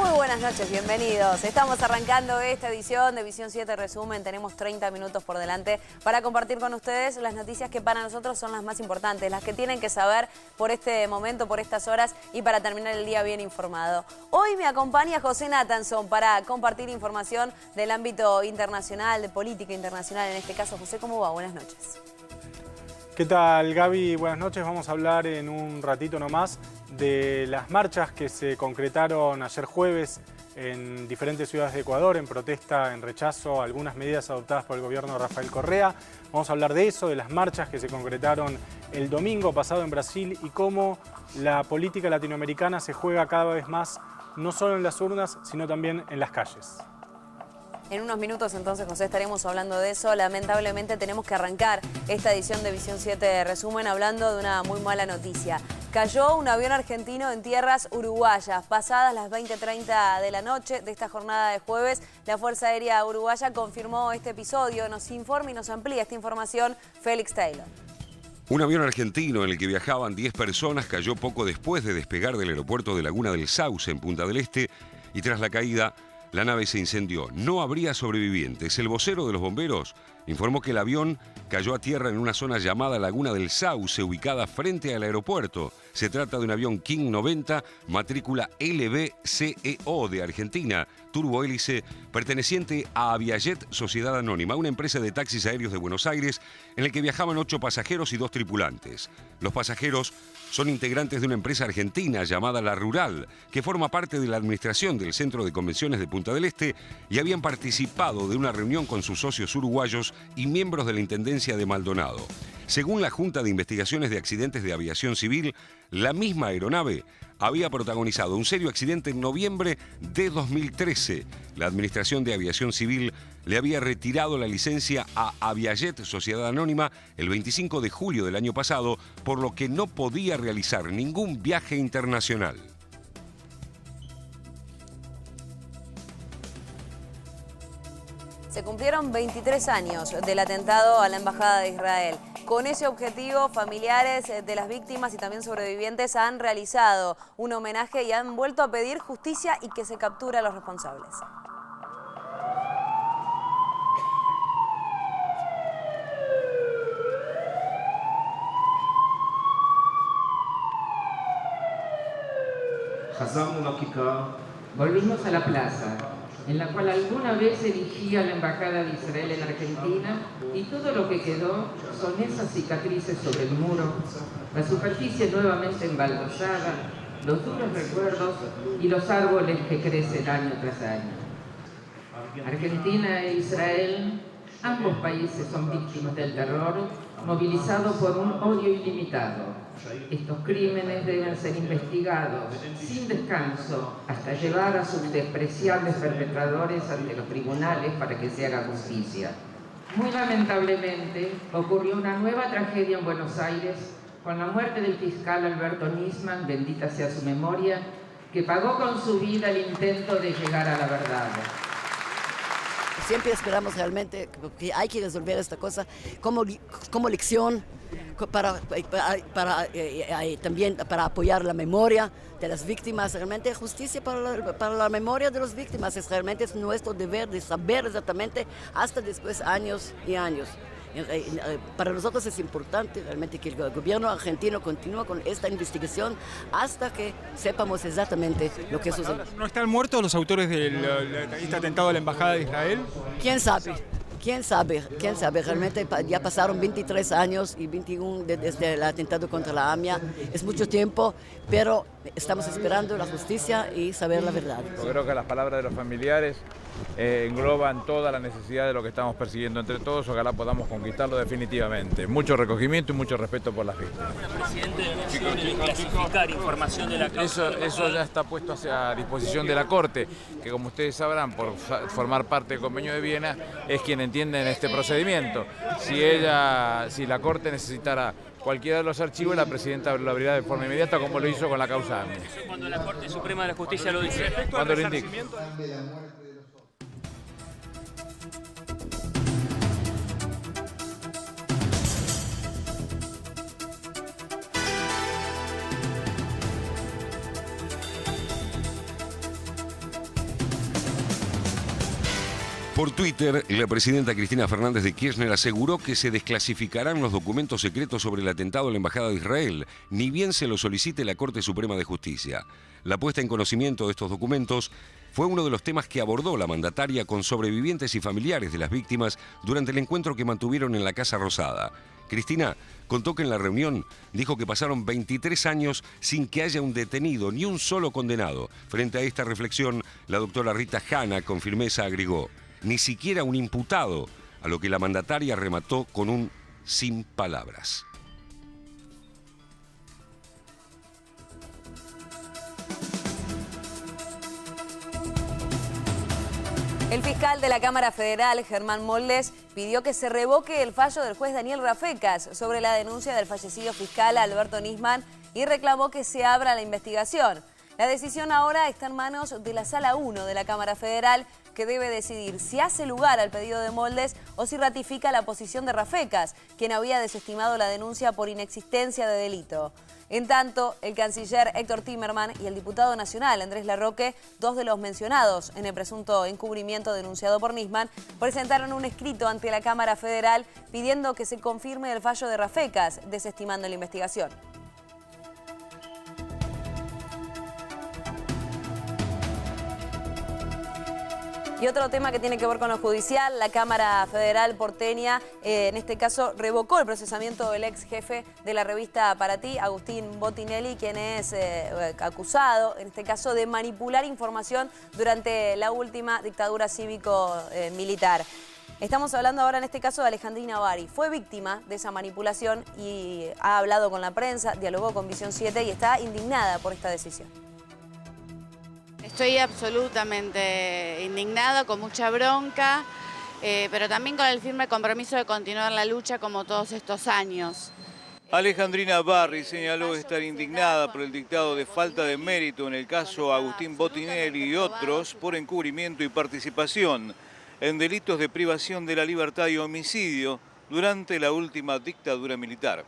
Muy buenas noches, bienvenidos. Estamos arrancando esta edición de Visión 7 Resumen. Tenemos 30 minutos por delante para compartir con ustedes las noticias que para nosotros son las más importantes, las que tienen que saber por este momento, por estas horas y para terminar el día bien informado. Hoy me acompaña José Nathanson para compartir información del ámbito internacional, de política internacional. En este caso, José, ¿cómo va? Buenas noches. ¿Qué tal, Gaby? Buenas noches. Vamos a hablar en un ratito nomás de las marchas que se concretaron ayer jueves en diferentes ciudades de Ecuador en protesta, en rechazo a algunas medidas adoptadas por el gobierno de Rafael Correa. Vamos a hablar de eso, de las marchas que se concretaron el domingo pasado en Brasil y cómo la política latinoamericana se juega cada vez más, no solo en las urnas, sino también en las calles. En unos minutos entonces, José, estaremos hablando de eso. Lamentablemente tenemos que arrancar esta edición de Visión 7 de Resumen hablando de una muy mala noticia. Cayó un avión argentino en tierras uruguayas. Pasadas las 20:30 de la noche de esta jornada de jueves, la Fuerza Aérea Uruguaya confirmó este episodio. Nos informa y nos amplía esta información Félix Taylor. Un avión argentino en el que viajaban 10 personas cayó poco después de despegar del aeropuerto de Laguna del Sauce, en Punta del Este, y tras la caída, la nave se incendió. No habría sobrevivientes. El vocero de los bomberos informó que el avión cayó a tierra en una zona llamada Laguna del Sauce, ubicada frente al aeropuerto. Se trata de un avión King 90, matrícula LBCEO de Argentina, turbohélice, perteneciente a Aviajet Sociedad Anónima, una empresa de taxis aéreos de Buenos Aires, en el que viajaban 8 pasajeros y 2 tripulantes. Los pasajeros son integrantes de una empresa argentina llamada La Rural, que forma parte de la administración del Centro de Convenciones de Punta del Este y habían participado de una reunión con sus socios uruguayos y miembros de la Intendencia de Maldonado. Según la Junta de Investigaciones de Accidentes de Aviación Civil, la misma aeronave había protagonizado un serio accidente en noviembre de 2013. La Administración de Aviación Civil le había retirado la licencia a Aviajet Sociedad Anónima el 25 de julio del año pasado, por lo que no podía realizar ningún viaje internacional. Se cumplieron 23 años del atentado a la Embajada de Israel. Con ese objetivo, familiares de las víctimas y también sobrevivientes han realizado un homenaje y han vuelto a pedir justicia y que se capture a los responsables. Volvimos a la plaza, en la cual alguna vez erigía la Embajada de Israel en Argentina, y todo lo que quedó son esas cicatrices sobre el muro, la superficie nuevamente embaldosada, los duros recuerdos y los árboles que crecen año tras año. Argentina e Israel, ambos países son víctimas del terror, movilizados por un odio ilimitado. Estos crímenes deben ser investigados sin descanso hasta llevar a sus despreciables perpetradores ante los tribunales para que se haga justicia. Muy lamentablemente, ocurrió una nueva tragedia en Buenos Aires con la muerte del fiscal Alberto Nisman, bendita sea su memoria, que pagó con su vida el intento de llegar a la verdad. Siempre esperamos realmente que hay que resolver esta cosa como lección también para apoyar la memoria de las víctimas. Realmente justicia para la memoria de las víctimas es nuestro deber de saber exactamente hasta después años y años. Para nosotros es importante realmente que el gobierno argentino continúe con esta investigación hasta que sepamos exactamente lo que sucedió. ¿No están muertos los autores este atentado a la Embajada de Israel? ¿Quién sabe? ¿Quién sabe? ¿Quién sabe? Realmente ya pasaron 23 años y 21 desde el atentado contra la AMIA. Es mucho tiempo, pero estamos esperando la justicia y saber la verdad. Yo creo que las palabras de los familiares engloban toda la necesidad de lo que estamos persiguiendo entre todos. Ojalá podamos conquistarlo definitivamente. Mucho recogimiento y mucho respeto por las víctimas. Presidente, de clasificar información de la causa. Eso ya está puesto a disposición de la Corte, que como ustedes sabrán, por formar parte del Convenio de Viena, es quien entiende en este procedimiento. Si la Corte necesitara cualquiera de los archivos, la presidenta lo abrirá de forma inmediata, como lo hizo con la causa AMIA. Cuando la Corte Suprema de la Justicia lo dice. Cuando lo indique. Por Twitter, la presidenta Cristina Fernández de Kirchner aseguró que se desclasificarán los documentos secretos sobre el atentado a la Embajada de Israel, ni bien se lo solicite la Corte Suprema de Justicia. La puesta en conocimiento de estos documentos fue uno de los temas que abordó la mandataria con sobrevivientes y familiares de las víctimas durante el encuentro que mantuvieron en la Casa Rosada. Cristina contó que en la reunión dijo que pasaron 23 años sin que haya un detenido ni un solo condenado. Frente a esta reflexión, la doctora Rita Hanna con firmeza agregó: ni siquiera un imputado, a lo que la mandataria remató con un sin palabras. El fiscal de la Cámara Federal, Germán Moldes, pidió que se revoque el fallo del juez Daniel Rafecas sobre la denuncia del fallecido fiscal Alberto Nisman y reclamó que se abra la investigación. La decisión ahora está en manos de la Sala 1 de la Cámara Federal, que debe decidir si hace lugar al pedido de Moldes o si ratifica la posición de Rafecas, quien había desestimado la denuncia por inexistencia de delito. En tanto, el canciller Héctor Timerman y el diputado nacional Andrés Larroque, dos de los mencionados en el presunto encubrimiento denunciado por Nisman, presentaron un escrito ante la Cámara Federal pidiendo que se confirme el fallo de Rafecas, desestimando la investigación. Y otro tema que tiene que ver con lo judicial, la Cámara Federal porteña, en este caso, revocó el procesamiento del ex jefe de la revista Para Ti, Agustín Botinelli, quien es acusado, en este caso, de manipular información durante la última dictadura cívico-militar. Estamos hablando ahora, en este caso, de Alejandrina Bari. Fue víctima de esa manipulación y ha hablado con la prensa, dialogó con Visión 7 y está indignada por esta decisión. Estoy absolutamente indignada, con mucha bronca, pero también con el firme compromiso de continuar la lucha como todos estos años. Alejandrina Bari señaló estar indignada por el dictado de falta de mérito en el caso Agustín Botinelli y otros por encubrimiento y participación en delitos de privación de la libertad y homicidio durante la última dictadura militar.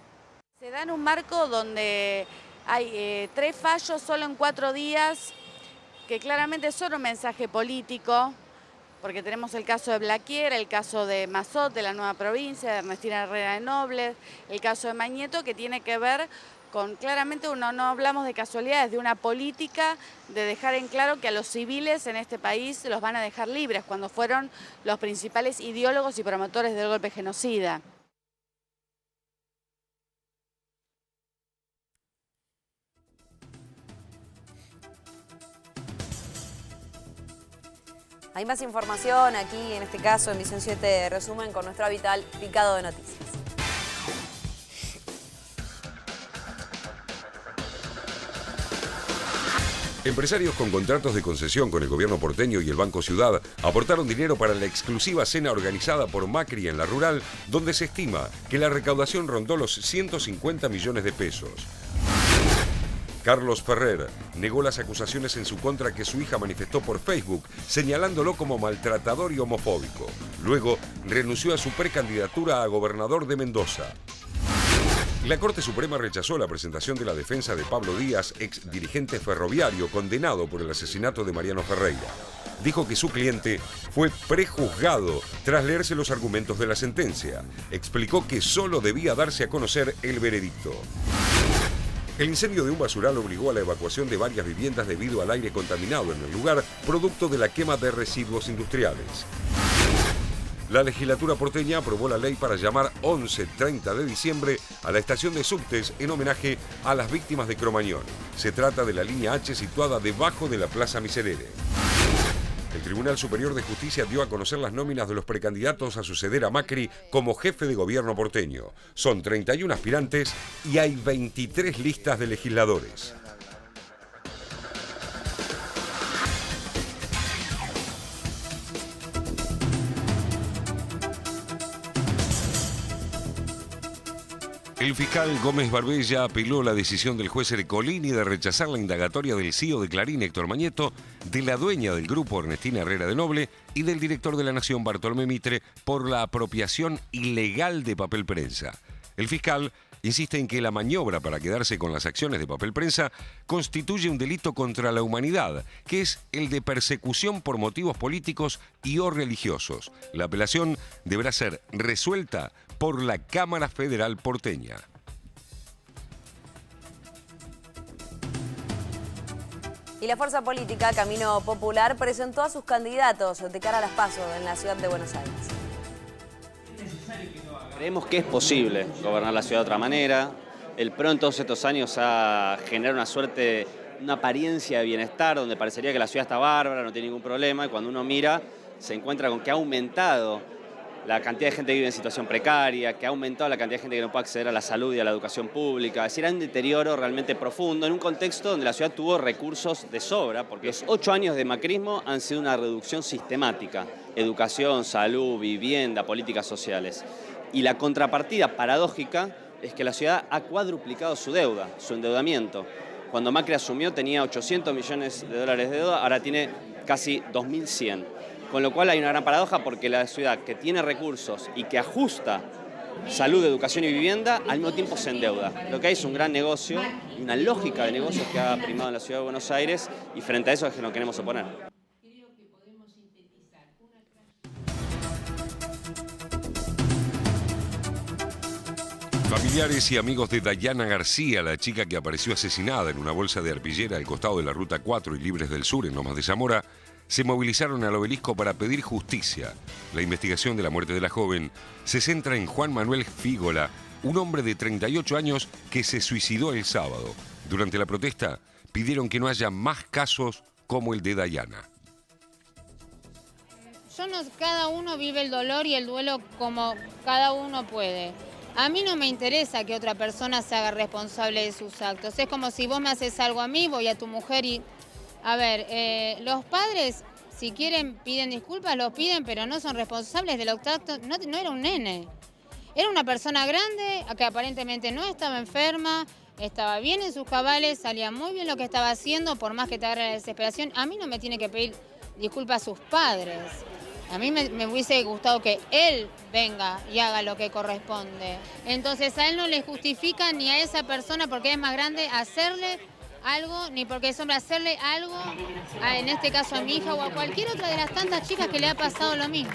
Se da en un marco donde hay 3 fallos solo en 4 días, que claramente son un mensaje político, porque tenemos el caso de Blaquier, el caso de Mazot, de la Nueva Provincia, de Ernestina Herrera de Nobles, el caso de Mañeto, que tiene que ver con, claramente no hablamos de casualidades, de una política de dejar en claro que a los civiles en este país los van a dejar libres, cuando fueron los principales ideólogos y promotores del golpe genocida. Hay más información aquí, en este caso, en Visión 7 Resumen, con nuestro habitual picado de noticias. Empresarios con contratos de concesión con el gobierno porteño y el Banco Ciudad aportaron dinero para la exclusiva cena organizada por Macri en La Rural, donde se estima que la recaudación rondó los 150 millones de pesos. Carlos Ferrer negó las acusaciones en su contra que su hija manifestó por Facebook, señalándolo como maltratador y homofóbico. Luego renunció a su precandidatura a gobernador de Mendoza. La Corte Suprema rechazó la presentación de la defensa de Pablo Díaz, ex dirigente ferroviario condenado por el asesinato de Mariano Ferreira. Dijo que su cliente fue prejuzgado tras leerse los argumentos de la sentencia. Explicó que solo debía darse a conocer el veredicto. El incendio de un basural obligó a la evacuación de varias viviendas debido al aire contaminado en el lugar, producto de la quema de residuos industriales. La legislatura porteña aprobó la ley para llamar 11-30 de diciembre a la estación de subtes en homenaje a las víctimas de Cromañón. Se trata de la línea H situada debajo de la Plaza Miserere. El Tribunal Superior de Justicia dio a conocer las nóminas de los precandidatos a suceder a Macri como jefe de gobierno porteño. Son 31 aspirantes y hay 23 listas de legisladores. El fiscal Gómez Barbella apeló la decisión del juez Ercolini de rechazar la indagatoria del CEO de Clarín, Héctor Mañeto, de la dueña del grupo Ernestina Herrera de Noble y del director de La Nación, Bartolomé Mitre, por la apropiación ilegal de papel prensa. El fiscal insiste en que la maniobra para quedarse con las acciones de Papel Prensa constituye un delito contra la humanidad, que es el de persecución por motivos políticos y o religiosos. La apelación deberá ser resuelta por la Cámara Federal porteña. Y la fuerza política Camino Popular presentó a sus candidatos de cara a las PASO en la ciudad de Buenos Aires. Creemos que es posible gobernar la ciudad de otra manera. El PRO en todos estos años ha generado una suerte, una apariencia de bienestar donde parecería que la ciudad está bárbara, no tiene ningún problema, y cuando uno mira se encuentra con que ha aumentado la cantidad de gente que vive en situación precaria, que ha aumentado la cantidad de gente que no puede acceder a la salud y a la educación pública. Es decir, hay un deterioro realmente profundo en un contexto donde la ciudad tuvo recursos de sobra, porque los 8 años de macrismo han sido una reducción sistemática. Educación, salud, vivienda, políticas sociales. Y la contrapartida paradójica es que la ciudad ha cuadruplicado su deuda, su endeudamiento. Cuando Macri asumió tenía 800 millones de dólares de deuda, ahora tiene casi 2.100. Con lo cual hay una gran paradoja porque la ciudad que tiene recursos y que ajusta salud, educación y vivienda, al mismo tiempo se endeuda. Lo que hay es un gran negocio, una lógica de negocios que ha primado en la ciudad de Buenos Aires y frente a eso es que nos queremos oponer. Familiares y amigos de Dayana García, la chica que apareció asesinada en una bolsa de arpillera al costado de la Ruta 4 y Libres del Sur en Lomas de Zamora, se movilizaron al obelisco para pedir justicia. La investigación de la muerte de la joven se centra en Juan Manuel Fígola, un hombre de 38 años que se suicidó el sábado. Durante la protesta pidieron que no haya más casos como el de Dayana. Cada uno vive el dolor y el duelo como cada uno puede. A mí no me interesa que otra persona se haga responsable de sus actos. Es como si vos me haces algo a mí, voy a tu mujer y... A ver, los padres, si quieren, piden disculpas, los piden, pero no son responsables de los actos. No era un nene. Era una persona grande que aparentemente no estaba enferma, estaba bien en sus cabales, salía muy bien lo que estaba haciendo, por más que te agarre la desesperación. A mí no me tiene que pedir disculpas a sus padres. A mí me hubiese gustado que él venga y haga lo que corresponde. Entonces a él no le justifica ni a esa persona, porque es más grande, hacerle algo, ni porque es hombre hacerle algo, en este caso a mi hija o a cualquier otra de las tantas chicas que le ha pasado lo mismo.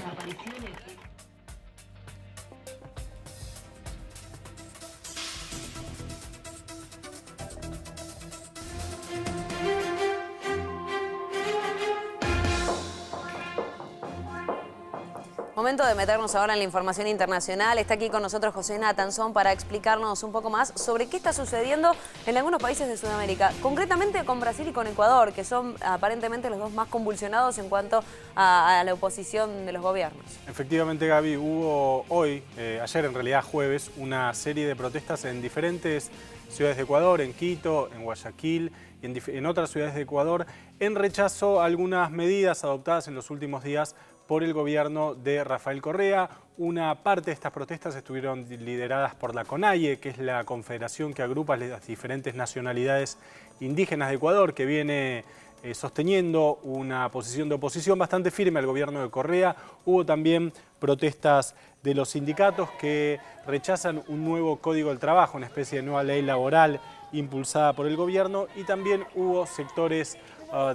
Momento de meternos ahora en la información internacional. Está aquí con nosotros José Natanzón para explicarnos un poco más sobre qué está sucediendo en algunos países de Sudamérica, concretamente con Brasil y con Ecuador, que son aparentemente los dos más convulsionados en cuanto a la oposición de los gobiernos. Efectivamente, Gaby, hubo hoy, ayer en realidad jueves, una serie de protestas en diferentes ciudades de Ecuador, en Quito, en Guayaquil y en otras ciudades de Ecuador, en rechazo a algunas medidas adoptadas en los últimos días por el gobierno de Rafael Correa. Una parte de estas protestas estuvieron lideradas por la CONAIE, que es la confederación que agrupa las diferentes nacionalidades indígenas de Ecuador, que viene sosteniendo una posición de oposición bastante firme al gobierno de Correa. Hubo también protestas de los sindicatos que rechazan un nuevo código del trabajo, una especie de nueva ley laboral impulsada por el gobierno, y también hubo sectores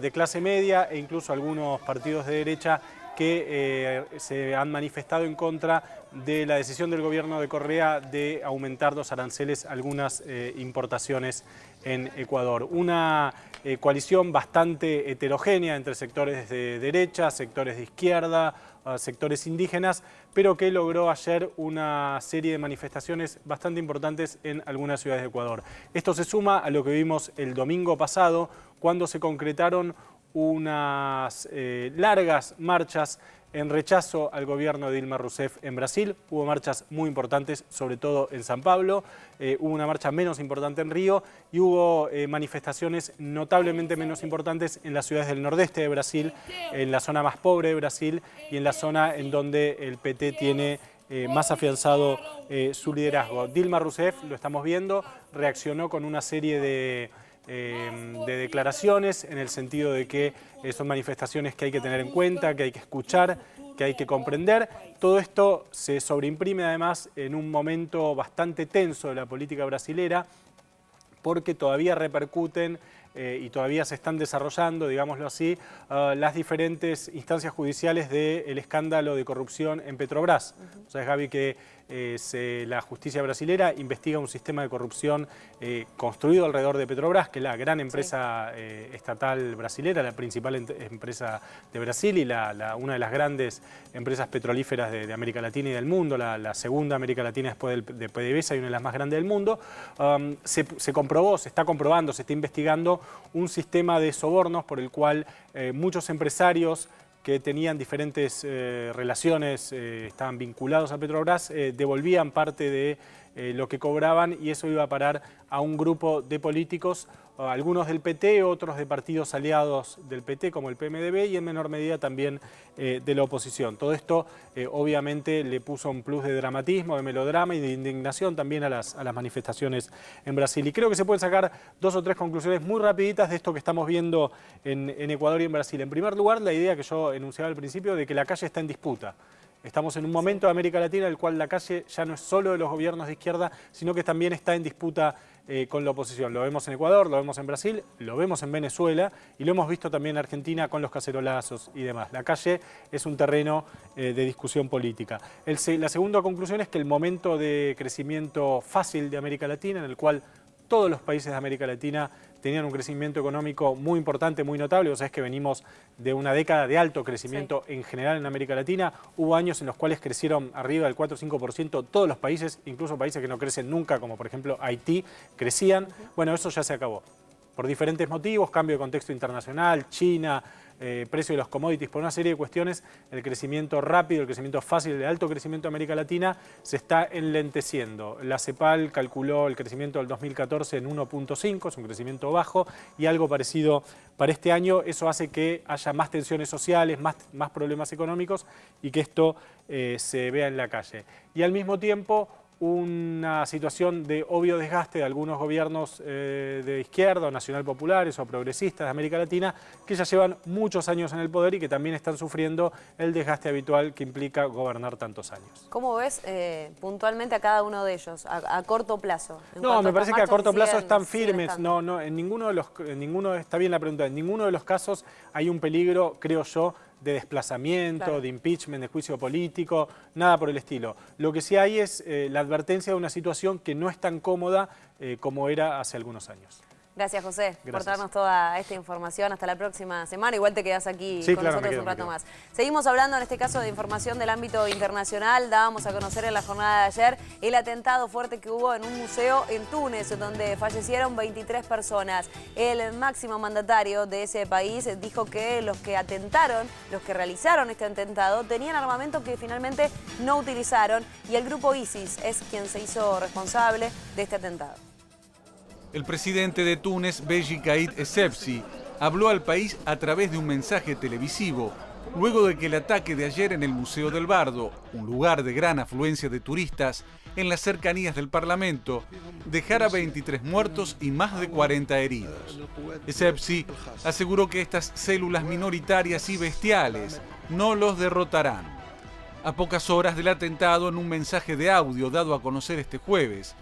de clase media e incluso algunos partidos de derecha que se han manifestado en contra de la decisión del gobierno de Correa de aumentar los aranceles a algunas importaciones en Ecuador. Una coalición bastante heterogénea entre sectores de derecha, sectores de izquierda, sectores indígenas, pero que logró ayer una serie de manifestaciones bastante importantes en algunas ciudades de Ecuador. Esto se suma a lo que vimos el domingo pasado, cuando se concretaron unas largas marchas en rechazo al gobierno de Dilma Rousseff en Brasil. Hubo marchas muy importantes, sobre todo en San Pablo, hubo una marcha menos importante en Río y hubo manifestaciones notablemente menos importantes en las ciudades del nordeste de Brasil, en la zona más pobre de Brasil y en la zona en donde el PT tiene más afianzado su liderazgo. Dilma Rousseff, lo estamos viendo, reaccionó con una serie de declaraciones en el sentido de que son manifestaciones que hay que tener en cuenta, que hay que escuchar que hay que comprender. Todo esto se sobreimprime además en un momento bastante tenso de la política brasilera, porque todavía repercuten y todavía se están desarrollando, digámoslo así, las diferentes instancias judiciales del escándalo de corrupción en Petrobras. Sabes, Gaby, que la justicia brasilera investiga un sistema de corrupción construido alrededor de Petrobras, que es la gran empresa estatal brasilera, la principal empresa de Brasil y una de las grandes empresas petrolíferas de América Latina y del mundo, la segunda América Latina después de PDVSA y una de las más grandes del mundo. Se comprobó, se está comprobando, se está investigando un sistema de sobornos por el cual muchos empresarios que tenían diferentes relaciones, estaban vinculados a Petrobras, devolvían parte de lo que cobraban y eso iba a parar a un grupo de políticos, algunos del PT, otros de partidos aliados del PT como el PMDB y en menor medida también de la oposición. Todo esto obviamente le puso un plus de dramatismo, de melodrama y de indignación también a las manifestaciones en Brasil. Y creo que se pueden sacar 2 o 3 conclusiones muy rapiditas de esto que estamos viendo en Ecuador y en Brasil. En primer lugar, la idea que yo enunciaba al principio de que la calle está en disputa. Estamos en un momento de América Latina en el cual la calle ya no es solo de los gobiernos de izquierda, sino que también está en disputa con la oposición. Lo vemos en Ecuador, lo vemos en Brasil, lo vemos en Venezuela y lo hemos visto también en Argentina con los cacerolazos y demás. La calle es un terreno de discusión política. La segunda conclusión es que el momento de crecimiento fácil de América Latina, en el cual todos los países de América Latina tenían un crecimiento económico muy importante, muy notable. O sea, es que venimos de una década de alto crecimiento en general en América Latina. Hubo años en los cuales crecieron arriba del 4 o 5% todos los países, incluso países que no crecen nunca, como por ejemplo Haití, crecían. Bueno, eso ya se acabó. Por diferentes motivos, cambio de contexto internacional, China, precio de los commodities, por una serie de cuestiones, el crecimiento rápido, el crecimiento fácil, el alto crecimiento de América Latina se está enlenteciendo. La CEPAL calculó el crecimiento del 2014 en 1.5, es un crecimiento bajo, y algo parecido para este año. Eso hace que haya más tensiones sociales, más problemas económicos y que esto se vea en la calle. Y al mismo tiempo, una situación de obvio desgaste de algunos gobiernos de izquierda o nacional populares o progresistas de América Latina que ya llevan muchos años en el poder y que también están sufriendo el desgaste habitual que implica gobernar tantos años. ¿Cómo ves puntualmente a cada uno de ellos, a corto plazo? No, me parece que a corto plazo están firmes. No, en ninguno, está bien la pregunta, en ninguno de los casos hay un peligro, creo yo, de desplazamiento, claro, de impeachment, de juicio político, nada por el estilo. Lo que sí hay es la advertencia de una situación que no es tan cómoda como era hace algunos años. Gracias, José, por darnos toda esta información. Hasta la próxima semana. Igual te quedas aquí con nosotros un rato más. Seguimos hablando en este caso de información del ámbito internacional. Dábamos a conocer en la jornada de ayer el atentado fuerte que hubo en un museo en Túnez, donde fallecieron 23 personas. El máximo mandatario de ese país dijo que los que atentaron, los que realizaron este atentado, tenían armamento que finalmente no utilizaron y el grupo ISIS es quien se hizo responsable de este atentado. El presidente de Túnez, Beji Caid Essebsi, habló al país a través de un mensaje televisivo, luego de que el ataque de ayer en el Museo del Bardo, un lugar de gran afluencia de turistas en las cercanías del Parlamento, dejara 23 muertos y más de 40 heridos. Essebsi aseguró que estas células minoritarias y bestiales no los derrotarán. A pocas horas del atentado, en un mensaje de audio dado a conocer este jueves,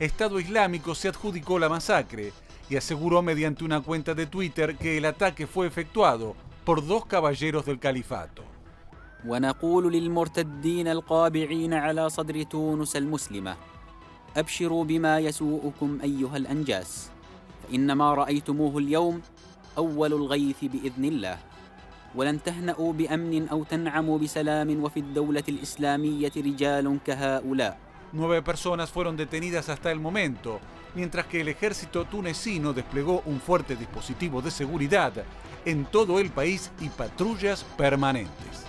Estado Islámico se adjudicó la masacre y aseguró mediante una cuenta de Twitter que el ataque fue efectuado por 2 caballeros del califato. ونقول للمرتدين القابعين على صدر تونس المسلمة أبشروا بما يسوءكم أيها الأنجاس فإن ما رأيتموه اليوم أول الغيث بإذن الله ولن تهنأوا بأمن أو تنعموا بسلام وفي الدولة الإسلامية رجال كهؤلاء. 9 personas fueron detenidas hasta el momento, mientras que el ejército tunecino desplegó un fuerte dispositivo de seguridad en todo el país y patrullas permanentes.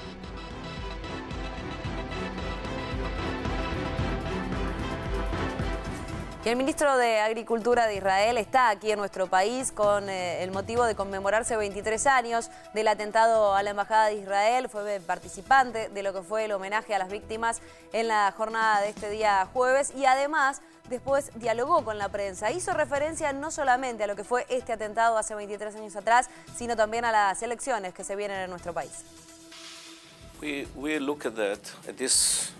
Y el ministro de Agricultura de Israel está aquí en nuestro país con el motivo de conmemorarse 23 años del atentado a la Embajada de Israel. Fue participante de lo que fue el homenaje a las víctimas en la jornada de este día jueves y además después dialogó con la prensa. Hizo referencia no solamente a lo que fue este atentado hace 23 años atrás, sino también a las elecciones que se vienen en nuestro país. We look at this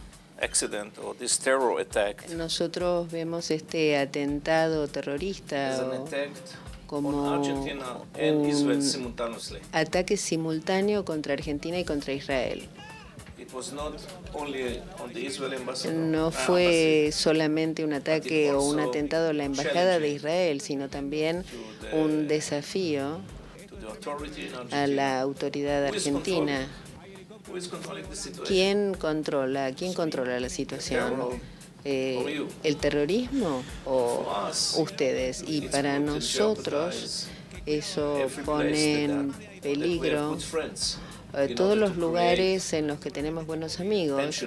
accident or this terror attack. Nosotros vemos este atentado terrorista como un ataque simultáneo contra Argentina y contra Israel. No fue solamente un ataque o un atentado a la embajada de Israel, sino también un desafío a la autoridad argentina. ¿Quién controla la situación? ¿El terrorismo o ustedes? Y para nosotros eso pone en peligro todos los lugares en los que tenemos buenos amigos.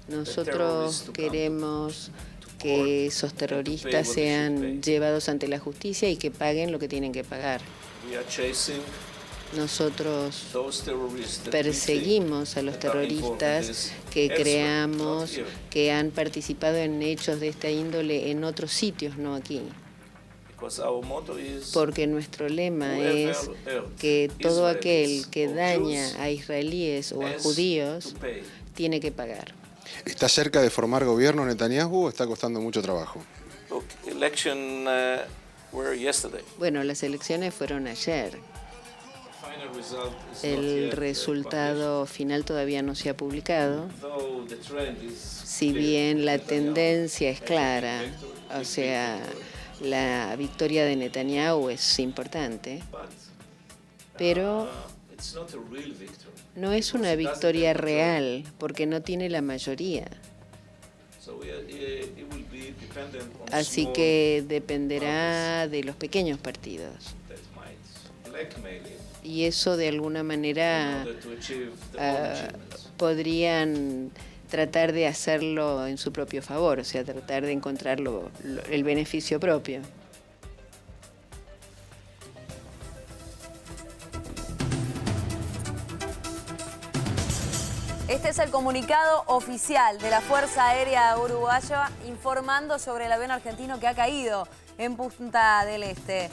Nosotros queremos que esos terroristas sean llevados ante la justicia y que paguen lo que tienen que pagar. Nosotros perseguimos a los terroristas que creamos que han participado en hechos de esta índole en otros sitios, no aquí. Porque nuestro lema es que todo aquel que daña a israelíes o a judíos tiene que pagar. ¿Está cerca de formar gobierno Netanyahu o está costando mucho trabajo? Bueno, las elecciones fueron ayer. El resultado final todavía no se ha publicado. Si bien la tendencia es clara, o sea, la victoria de Netanyahu es importante, pero no es una victoria real porque no tiene la mayoría. Así que dependerá de los pequeños partidos. Y eso de alguna manera podrían tratar de hacerlo en su propio favor, o sea, tratar de encontrar el beneficio propio. Este es el comunicado oficial de la Fuerza Aérea Uruguaya informando sobre el avión argentino que ha caído en Punta del Este.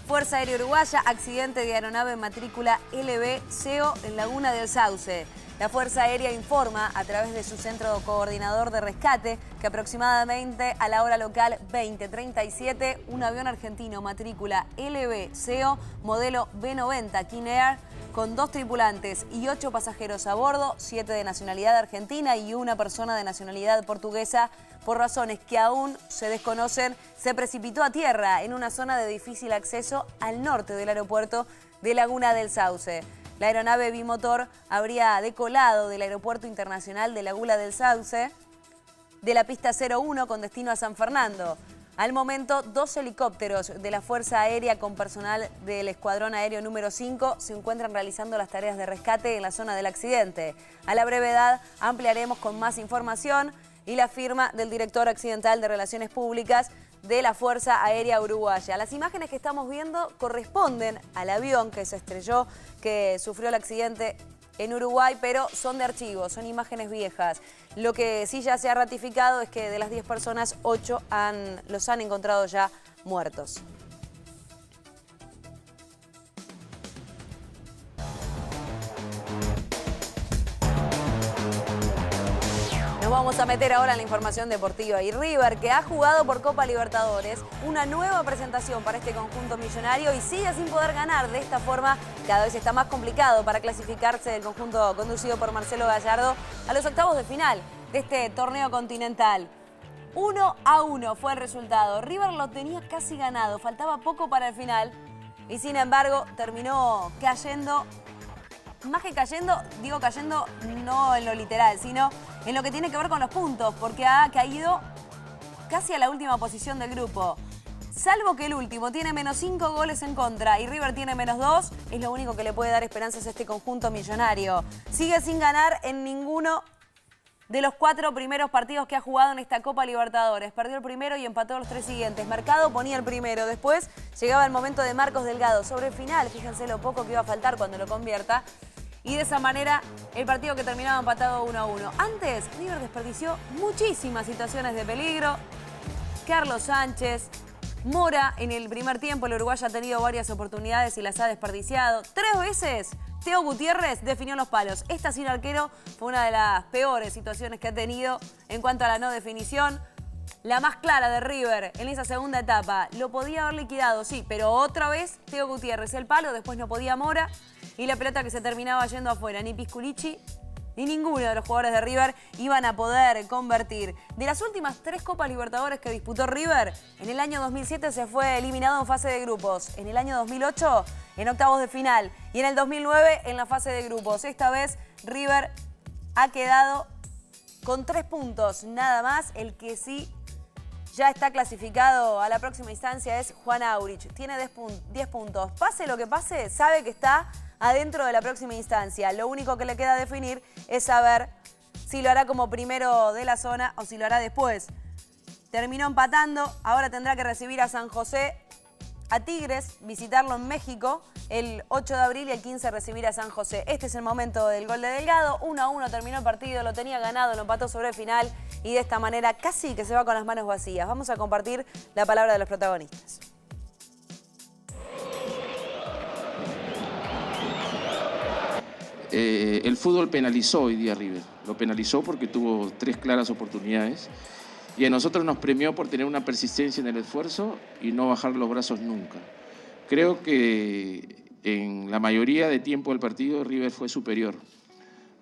Fuerza Aérea Uruguaya, accidente de aeronave matrícula LB-CO en Laguna del Sauce. La Fuerza Aérea informa a través de su centro coordinador de rescate que aproximadamente a la hora local 20:37 un avión argentino matrícula LB-CO modelo B90 King Air con 2 tripulantes y 8 pasajeros a bordo, 7 de nacionalidad argentina y una persona de nacionalidad portuguesa, por razones que aún se desconocen, se precipitó a tierra en una zona de difícil acceso al norte del aeropuerto de Laguna del Sauce. La aeronave bimotor habría decolado del Aeropuerto Internacional de Laguna del Sauce de la pista 01 con destino a San Fernando. Al momento, 2 helicópteros de la Fuerza Aérea con personal del Escuadrón Aéreo número 5 se encuentran realizando las tareas de rescate en la zona del accidente. A la brevedad ampliaremos con más información y la firma del director accidental de Relaciones Públicas de la Fuerza Aérea Uruguaya. Las imágenes que estamos viendo corresponden al avión que se estrelló, que sufrió el accidente en Uruguay, pero son de archivo, son imágenes viejas. Lo que sí ya se ha ratificado es que de las 10 personas, 8 los han encontrado ya muertos. Nos vamos a meter ahora en la información deportiva y River, que ha jugado por Copa Libertadores, una nueva presentación para este conjunto millonario y sigue sin poder ganar. De esta forma, cada vez está más complicado para clasificarse el conjunto conducido por Marcelo Gallardo a los octavos de final de este torneo continental. 1-1 fue el resultado. River lo tenía casi ganado, faltaba poco para el final y sin embargo terminó cayendo. Más que cayendo, digo cayendo no en lo literal, sino en lo que tiene que ver con los puntos, porque ha caído casi a la última posición del grupo. Salvo que el último tiene -5 goles en contra y River tiene -2, es lo único que le puede dar esperanzas a este conjunto millonario. Sigue sin ganar en ninguno de los 4 primeros partidos que ha jugado en esta Copa Libertadores. Perdió el primero y empató los 3 siguientes. Mercado ponía el primero. Después llegaba el momento de Marcos Delgado. Sobre el final, fíjense lo poco que iba a faltar cuando lo convierta. Y de esa manera, el partido que terminaba empatado 1-1. Antes, River desperdició muchísimas situaciones de peligro. Carlos Sánchez, Mora en el primer tiempo, el uruguayo ha tenido varias oportunidades y las ha desperdiciado. 3 veces Teo Gutiérrez definió los palos. Esta sin arquero fue una de las peores situaciones que ha tenido en cuanto a la no definición. La más clara de River en esa segunda etapa. Lo podía haber liquidado, sí, pero otra vez Teo Gutiérrez el palo, después no podía Mora y la pelota que se terminaba yendo afuera. Ni Pisculichi ni ninguno de los jugadores de River iban a poder convertir. De las últimas 3 Copas Libertadores que disputó River, en el año 2007 se fue eliminado en fase de grupos. En el año 2008 en octavos de final y en el 2009 en la fase de grupos. Esta vez River ha quedado con 3 puntos nada más. El que sí ya está clasificado a la próxima instancia es Juan Aurich. Tiene 10 puntos. Pase lo que pase, sabe que está adentro de la próxima instancia. Lo único que le queda definir es saber si lo hará como primero de la zona o si lo hará después. Terminó empatando, ahora tendrá que recibir a San José, a Tigres, visitarlo en México el 8 de abril y el 15 recibir a San José. Este es el momento del gol de Delgado. 1-1 terminó el partido, lo tenía ganado, lo empató sobre el final y de esta manera casi que se va con las manos vacías. Vamos a compartir la palabra de los protagonistas. El fútbol penalizó hoy día a River. Lo penalizó porque tuvo 3 claras oportunidades y a nosotros nos premió por tener una persistencia en el esfuerzo y no bajar los brazos nunca. Creo que en la mayoría de tiempo del partido River fue superior,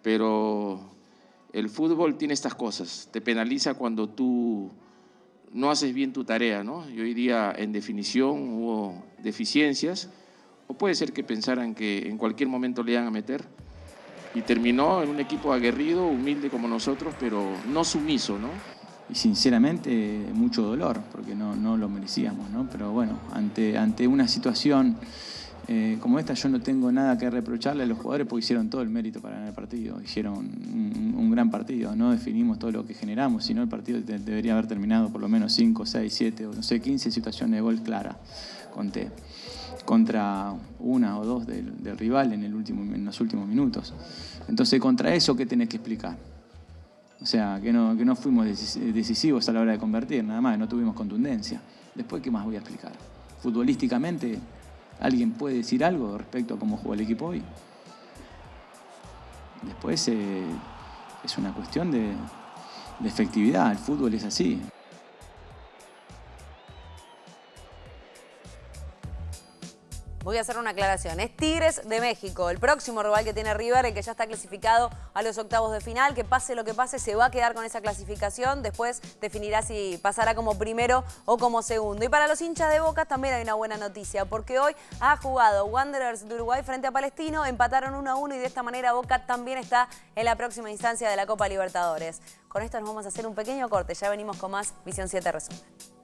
pero el fútbol tiene estas cosas. Te penaliza cuando tú no haces bien tu tarea, ¿no? Y hoy día en definición hubo deficiencias, o puede ser que pensaran que en cualquier momento le iban a meter. Y terminó en un equipo aguerrido, humilde como nosotros, pero no sumiso, ¿no? Y sinceramente mucho dolor, porque no lo merecíamos, ¿no? Pero bueno, ante una situación como esta yo no tengo nada que reprocharle a los jugadores porque hicieron todo el mérito para ganar el partido, hicieron un gran partido, no definimos todo lo que generamos, sino el partido debería haber terminado por lo menos 5, 6, 7, o no sé, 15 situaciones de gol clara, conté, contra 1 o 2 del rival en los últimos minutos. Entonces, contra eso, ¿qué tenés que explicar? O sea, que no fuimos decisivos a la hora de convertir, nada más, no tuvimos contundencia. Después, ¿qué más voy a explicar? Futbolísticamente, ¿alguien puede decir algo respecto a cómo jugó el equipo hoy? Después, es una cuestión de efectividad, el fútbol es así. Voy a hacer una aclaración. Es Tigres de México, el próximo rival que tiene River, el que ya está clasificado a los octavos de final. Que pase lo que pase, se va a quedar con esa clasificación. Después definirá si pasará como primero o como segundo. Y para los hinchas de Boca también hay una buena noticia, porque hoy ha jugado Wanderers de Uruguay frente a Palestino, empataron 1-1 y de esta manera Boca también está en la próxima instancia de la Copa Libertadores. Con esto nos vamos a hacer un pequeño corte. Ya venimos con más Visión 7 Resumen.